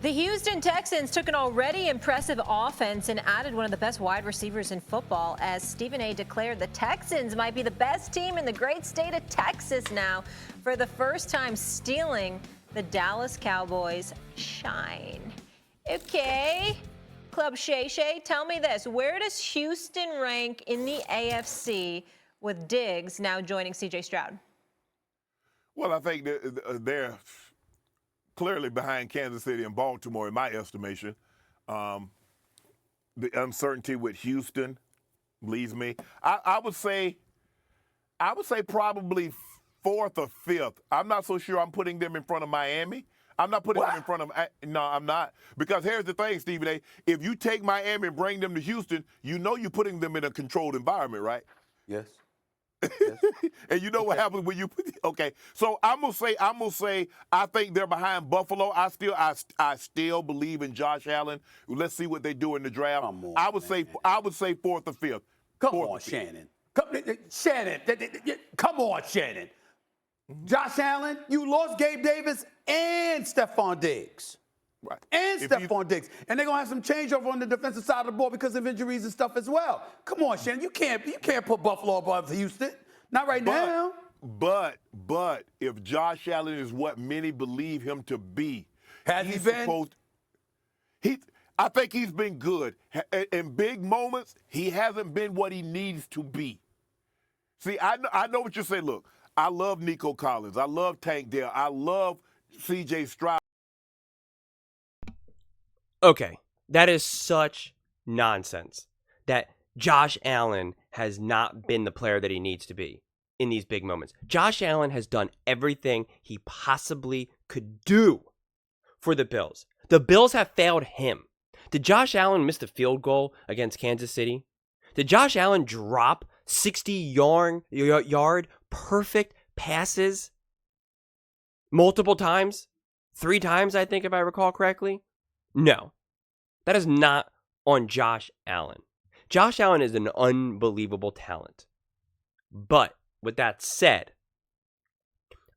The Houston Texans took an already impressive offense and added one of the best wide receivers in football as Stephen A. declared the Texans might be the best team in the great state of Texas now, for the first time stealing the Dallas Cowboys' shine. Okay, Club Shay Shay, tell me this. Where does Houston rank in the AFC with Diggs now joining C.J. Stroud? Well, I think they're clearly behind Kansas City and Baltimore, in my estimation. The uncertainty with Houston leaves me. I would say probably fourth or fifth. I'm not so sure I'm putting them in front of Miami. I'm not putting them in front of – no, I'm not. Because here's the thing, Stephen A. If you take Miami and bring them to Houston, you know you're putting them in a controlled environment, right? Yes. Yes. And you know what happens when you – okay. So I'm gonna say I think they're behind Buffalo. I still believe in Josh Allen. Let's see what they do in the draft. Come on, I would say fourth or fifth. Come on, Shannon. Come on, Shannon. Josh Allen, you lost Gabe Davis and Stephon Diggs. Right. And Stephon Diggs. And they're going to have some changeover on the defensive side of the ball because of injuries and stuff as well. Come on, Shannon. You can't put Buffalo above Houston. Not right now. But if Josh Allen is what many believe him to be, has he been? I think he's been good. In big moments, he hasn't been what he needs to be. See, I know what you're saying. Look, I love Nico Collins. I love Tank Dell. I love C.J. Stroud. Okay, that is such nonsense that Josh Allen has not been the player that he needs to be in these big moments. Josh Allen has done everything he possibly could do for the Bills. The Bills have failed him. Did Josh Allen miss the field goal against Kansas City? Did Josh Allen drop 60-yard perfect passes multiple times? 3 times, I think, if I recall correctly. No, that is not on Josh Allen. Josh Allen is an unbelievable talent. But with that said,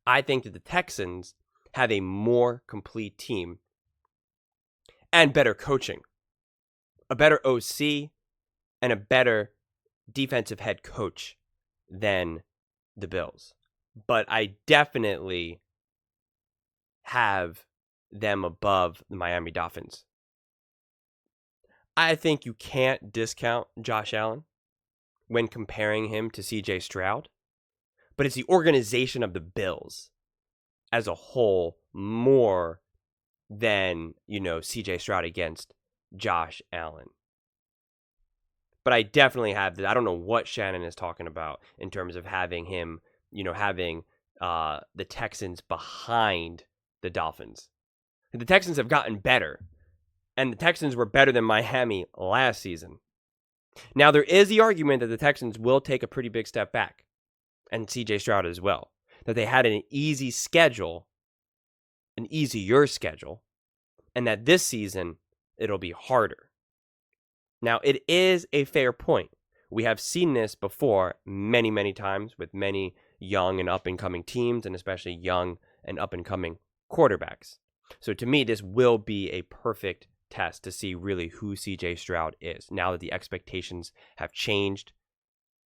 I think that the Texans have a more complete team and better coaching, a better OC, and a better defensive head coach than the Bills. But I definitely have them above the Miami Dolphins. I think you can't discount Josh Allen when comparing him to C.J. Stroud, but it's the organization of the Bills as a whole more than, C.J. Stroud against Josh Allen. But I definitely have that. I don't know what Shannon is talking about in terms of having him, having the Texans behind the Dolphins. The Texans have gotten better, and the Texans were better than Miami last season. Now, there is the argument that the Texans will take a pretty big step back, and C.J. Stroud as well, that they had an easier schedule, and that this season, it'll be harder. Now, it is a fair point. We have seen this before many, many times with many young and up-and-coming teams, and especially young and up-and-coming quarterbacks. So to me, this will be a perfect test to see really who C.J. Stroud is. Now that the expectations have changed,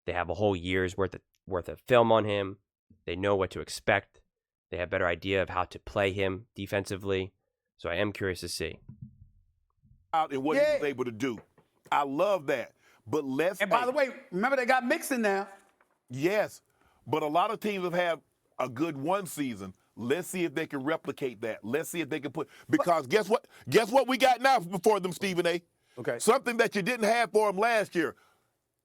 they have a whole year's worth of film on him. They know what to expect. They have a better idea of how to play him defensively. So I am curious to see. And what he was able to do. I love that. But by the way, remember they got Mixon now. Yes, but a lot of teams have had a good one season. Let's see if they can replicate that. Let's see if they can because guess what? Guess what we got now for them, Stephen A? Okay. Something that you didn't have for them last year.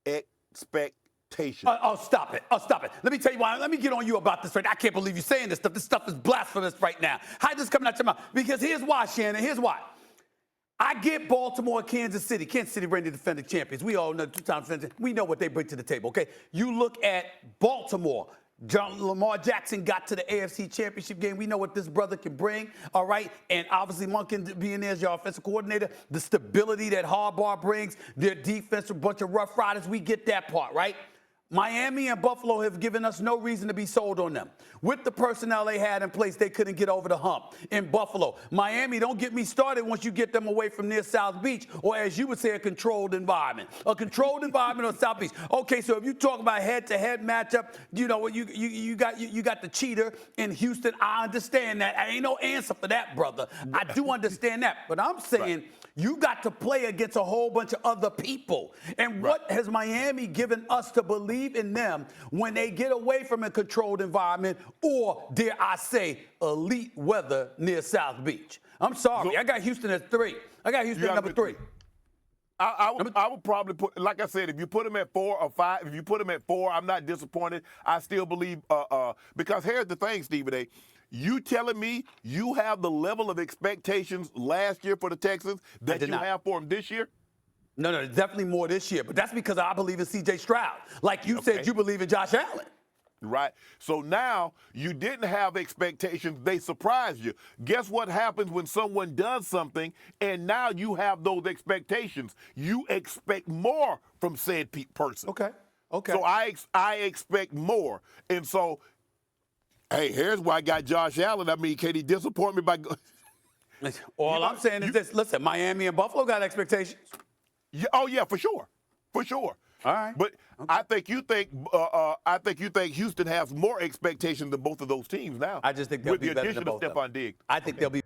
Expectation. Stop it. Let me tell you why. Let me get on you about this right now. I can't believe you're saying this stuff. This stuff is blasphemous right now. How is this coming out your mouth? Because here's why, Shannon. Here's why. I get Baltimore and Kansas City. Kansas City reigning defending champions. We all know 2-time defending. We know what they bring to the table, okay? You look at Baltimore. Lamar Jackson got to the AFC Championship game. We know what this brother can bring, all right? And obviously, Monken being there as your offensive coordinator, the stability that Harbaugh brings, their defense, a bunch of rough riders, we get that part, right? Miami and Buffalo have given us no reason to be sold on them. With the personnel they had in place, they couldn't get over the hump in Buffalo. Miami, don't get me started once you get them away from near South Beach, or as you would say, a controlled environment. A controlled environment on South Beach. Okay, so if you talk about head-to-head matchup, you know what, you got the cheater in Houston. I understand that. I ain't no answer for that, brother. I do understand that. But I'm saying you got to play against a whole bunch of other people. And what has Miami given us to believe in them when they get away from a controlled environment or, dare I say, elite weather near South Beach? I'm sorry. I got Houston at 3. I got Houston at number 3. I would probably put, like I said, if you put them at 4 or 5, if you put them at 4, I'm not disappointed. I still believe, because here's the thing, Stephen A. You telling me you have the level of expectations last year for the Texans that you have for them this year? No, definitely more this year. But that's because I believe in C.J. Stroud. Like you said, you believe in Josh Allen. Right. So now you didn't have expectations. They surprised you. Guess what happens when someone does something and now you have those expectations? You expect more from said person. Okay. So I expect more. And so, hey, here's why I got Josh Allen. I mean, can he disappoint me by All I'm saying is this. Listen, Miami and Buffalo got expectations. Yeah, oh, yeah, for sure. For sure. All right. But I think you think Houston has more expectations than both of those teams now. I just think they'll be better than both of them. Stephon Diggs. I think they'll be.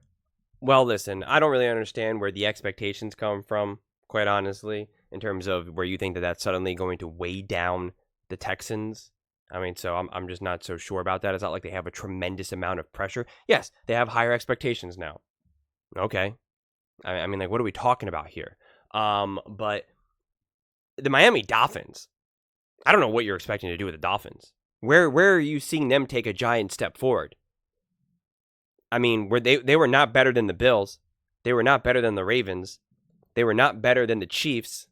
Well, listen, I don't really understand where the expectations come from, quite honestly, in terms of where you think that that's suddenly going to weigh down the Texans. I mean, so I'm just not so sure about that. It's not like they have a tremendous amount of pressure. Yes, they have higher expectations now. Okay. I mean, like, what are we talking about here? But the Miami Dolphins, I don't know what you're expecting to do with the Dolphins. Where are you seeing them take a giant step forward? I mean, they were not better than the Bills. They were not better than the Ravens. They were not better than the Chiefs.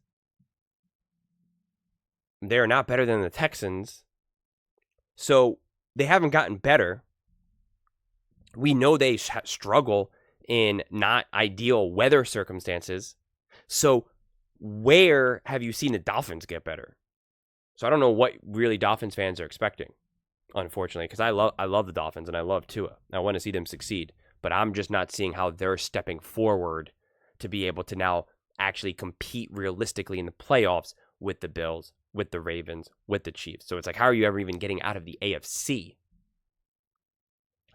They are not better than the Texans. So they haven't gotten better. We know they struggle in not ideal weather circumstances. So where have you seen the Dolphins get better? So I don't know what really Dolphins fans are expecting, unfortunately, because I love the Dolphins and I love Tua. I want to see them succeed, but I'm just not seeing how they're stepping forward to be able to now actually compete realistically in the playoffs with the Bills, with the Ravens, with the Chiefs. So it's like, how are you ever even getting out of the AFC?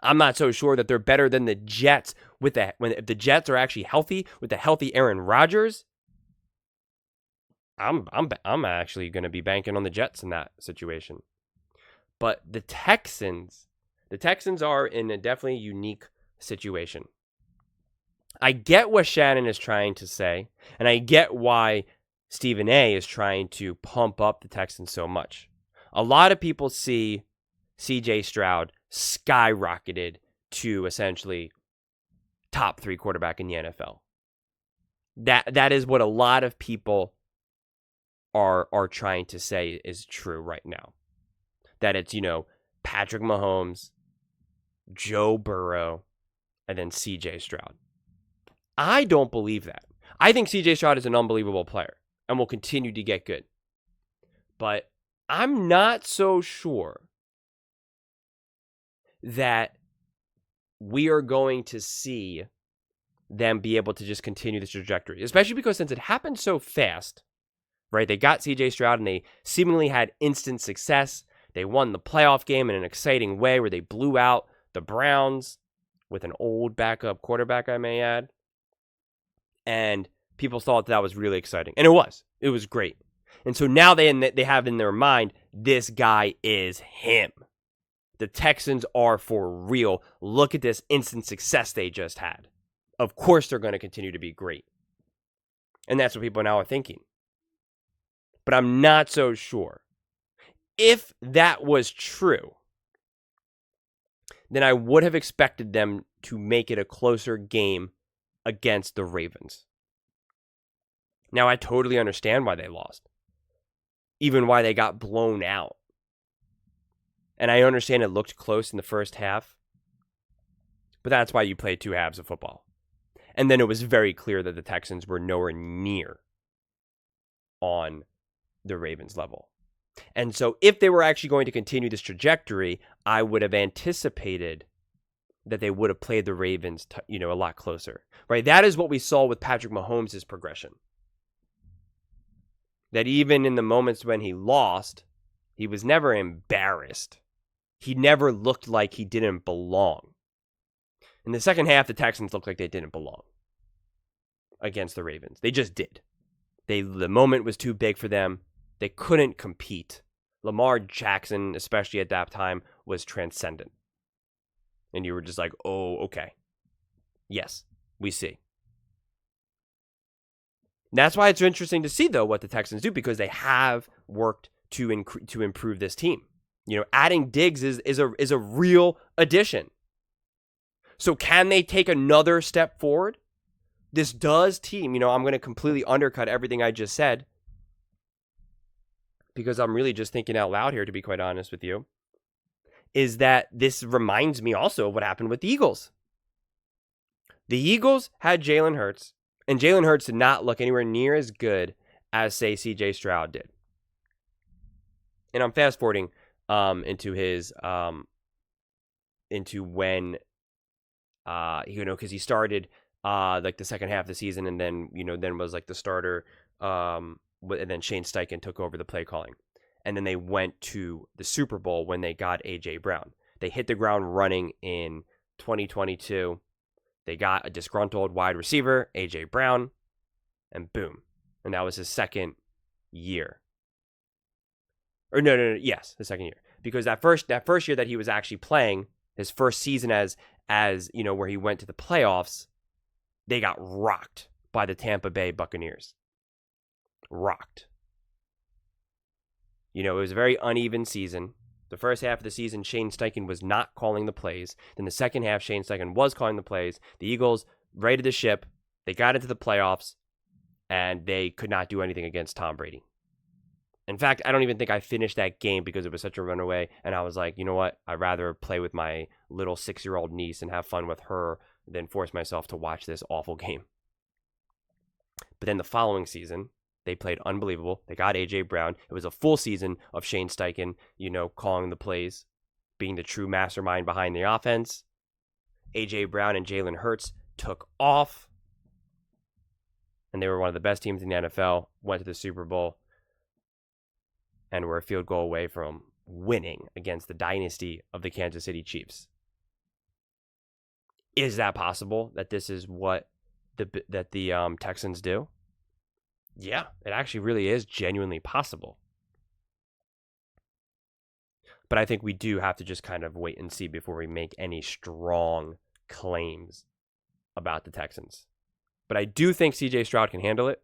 I'm not so sure that they're better than the Jets if the Jets are actually healthy with a healthy Aaron Rodgers. I'm actually going to be banking on the Jets in that situation. But the Texans are in a definitely unique situation. I get what Shannon is trying to say, and I get why Stephen A is trying to pump up the Texans so much. A lot of people see C.J. Stroud skyrocketed to essentially top 3 quarterback in the NFL. That is what a lot of people are trying to say is true right now. That it's, Patrick Mahomes, Joe Burrow, and then C.J. Stroud. I don't believe that. I think C.J. Stroud is an unbelievable player and will continue to get good. But I'm not so sure that we are going to see them be able to just continue this trajectory, especially because since it happened so fast, right? They got C.J. Stroud and they seemingly had instant success. They won the playoff game in an exciting way where they blew out the Browns with an old backup quarterback, I may add. And people thought that was really exciting. And it was. It was great. And so now they have in their mind, this guy is him. The Texans are for real. Look at this instant success they just had. Of course they're going to continue to be great. And that's what people now are thinking. But I'm not so sure. If that was true, then I would have expected them to make it a closer game against the Ravens. Now, I totally understand why they lost. Even why they got blown out. And I understand it looked close in the first half. But that's why you play 2 halves of football. And then it was very clear that the Texans were nowhere near on the Ravens level. And so if they were actually going to continue this trajectory, I would have anticipated that they would have played the Ravens, a lot closer, right? That is what we saw with Patrick Mahomes' progression. That even in the moments when he lost, he was never embarrassed. He never looked like he didn't belong. In the second half, the Texans looked like they didn't belong against the Ravens. They just did. The moment was too big for them. They couldn't compete. Lamar Jackson, especially at that time, was transcendent. And you were just like, oh, okay. Yes, we see. That's why it's interesting to see, though, what the Texans do, because they have worked to improve this team. Adding Diggs is a real addition. So can they take another step forward? This does team, I'm going to completely undercut everything I just said, because I'm really just thinking out loud here, to be quite honest with you, is that this reminds me also of what happened with the Eagles. The Eagles had Jalen Hurts, and Jalen Hurts did not look anywhere near as good as, say, CJ Stroud did. And I'm fast forwarding into when, because he started like the second half of the season, and then was like the starter, and then Shane Steichen took over the play calling, and then they went to the Super Bowl when they got AJ Brown. They hit the ground running in 2022. They got a disgruntled wide receiver, AJ Brown, and boom, and that was his second year. Or no, yes, the second year, because that first year that he was actually playing, his first season as where he went to the playoffs, they got rocked by the Tampa Bay Buccaneers. Rocked. It was a very uneven season. The first half of the season, Shane Steichen was not calling the plays. Then the second half, Shane Steichen was calling the plays. The Eagles righted the ship. They got into the playoffs, and they could not do anything against Tom Brady. In fact, I don't even think I finished that game because it was such a runaway, and I was like, you know what? I'd rather play with my little 6-year-old niece and have fun with her than force myself to watch this awful game. But then the following season, they played unbelievable. They got AJ Brown. It was a full season of Shane Steichen, calling the plays, being the true mastermind behind the offense. AJ Brown and Jalen Hurts took off, and they were one of the best teams in the NFL, went to the Super Bowl, and were a field goal away from winning against the dynasty of the Kansas City Chiefs. Is that possible, that this is what the Texans do? Yeah, it actually really is genuinely possible. But I think we do have to just kind of wait and see before we make any strong claims about the Texans. But I do think CJ Stroud can handle it.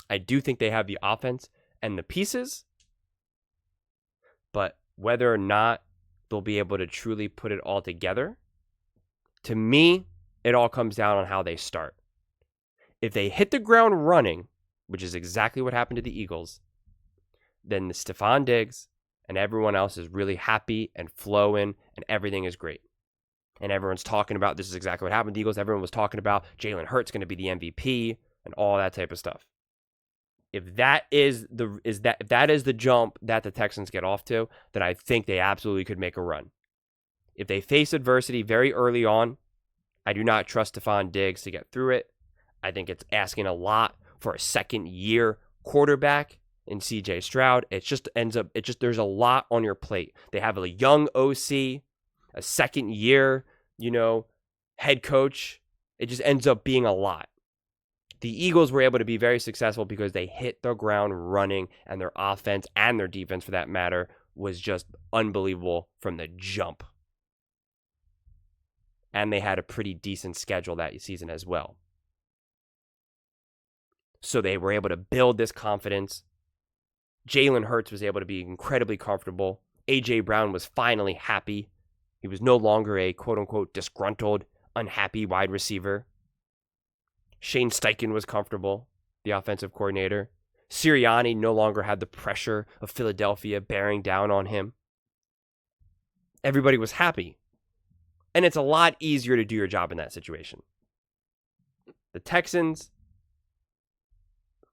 I do think they have the offense and the pieces. But whether or not they'll be able to truly put it all together, to me, it all comes down on how they start. If they hit the ground running, which is exactly what happened to the Eagles, then the Stephon Diggs and everyone else is really happy and flowing, and everything is great. And everyone's talking about, this is exactly what happened to the Eagles. Everyone was talking about Jalen Hurts going to be the MVP and all that type of stuff. If that is the jump that the Texans get off to, then I think they absolutely could make a run. If they face adversity very early on, I do not trust Stephon Diggs to get through it. I think it's asking a lot for a second-year quarterback in CJ Stroud. There's a lot on your plate. They have a young OC, a second-year, head coach. It just ends up being a lot. The Eagles were able to be very successful because they hit the ground running, and their offense and their defense, for that matter, was just unbelievable from the jump. And they had a pretty decent schedule that season as well. So they were able to build this confidence. Jalen Hurts was able to be incredibly comfortable. AJ Brown was finally happy. He was no longer a quote-unquote disgruntled, unhappy wide receiver. Shane Steichen was comfortable, the offensive coordinator. Sirianni no longer had the pressure of Philadelphia bearing down on him. Everybody was happy. And it's a lot easier to do your job in that situation. The Texans,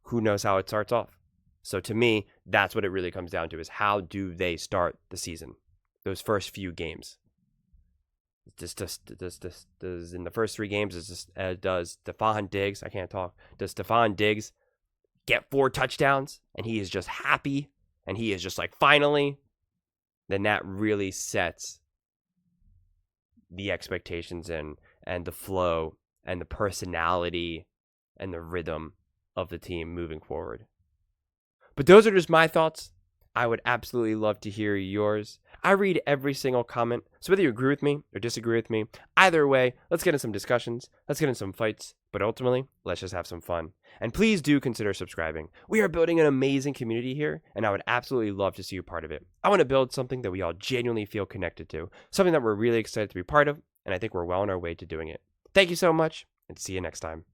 who knows how it starts off? So to me, that's what it really comes down to, is how do they start the season? Those first few games. Does in the first 3 games, does Stephon Diggs, I can't talk, does Stephon Diggs get 4 touchdowns and he is just happy and he is just like, finally, then that really sets the expectations and the flow and the personality and the rhythm of the team moving forward. But those are just my thoughts. I would absolutely love to hear yours. I read every single comment, so whether you agree with me or disagree with me, either way, let's get in some discussions, let's get in some fights, but ultimately, let's just have some fun. And please do consider subscribing. We are building an amazing community here, and I would absolutely love to see you part of it. I want to build something that we all genuinely feel connected to, something that we're really excited to be part of, and I think we're well on our way to doing it. Thank you so much, and see you next time.